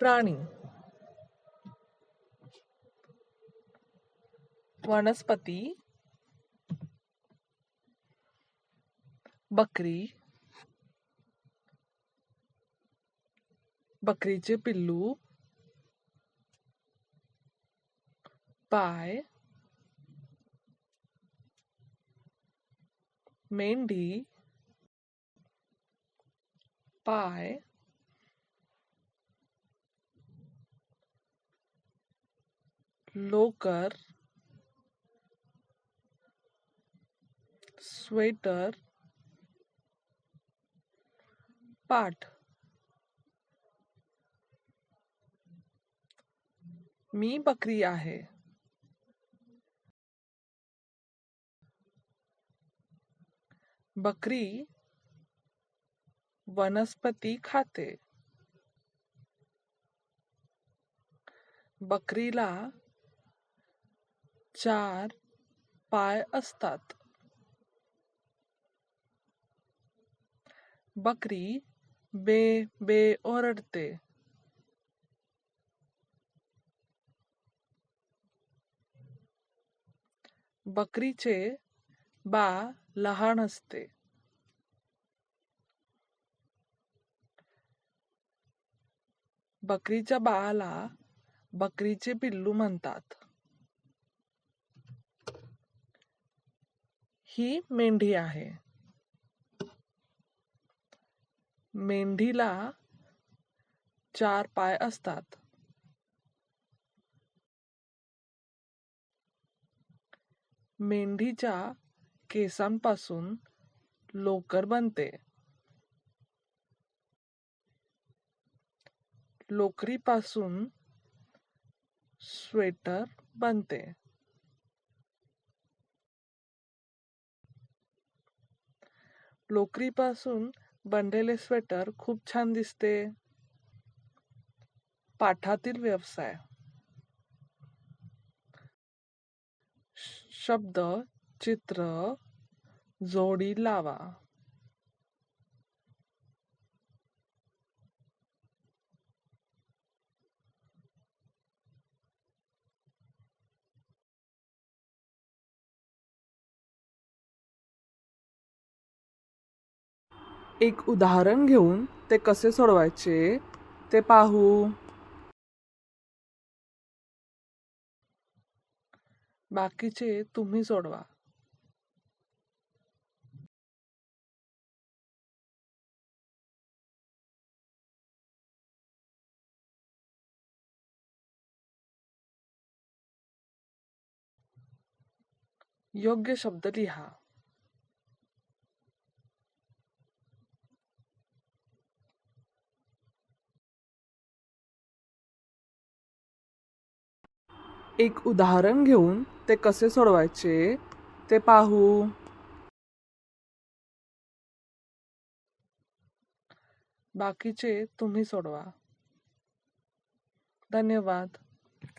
प्राणी, वनस्पती, बकरी, बकरीचे पिल्लू, पाय, मेंढी, पाय, लोकर, स्वेटर, पाठ. मी बकरी आहे. बकरी वनस्पती खाते. बकरीला 4 पाय असतात. बकरी बे बे ओरडते. बकरीचे बा लहान असते. बकरीच्या बाळाला बकरीचे पिल्लू म्हणतात. ही मेंढी आहे. मेंढीला 4 पाय असतात. मेंढीच्या केसांपासून लोकर बनते. लोकरीपासून स्वेटर बनते. लोकरीपासून बनलेले स्वेटर खूप छान दिसते. पाठातील व्यवसाय. शब्द, चित्र, जोडी लावा. एक उदाहरण घेऊन ते कसे सोडवायचे ते पाहू. बाकीचे तुम्ही सोडवा. योग्य शब्द लिहा. एक उदाहरण घेऊन ते कसे सोडवायचे ते पाहू. बाकीचे तुम्ही सोडवा. धन्यवाद.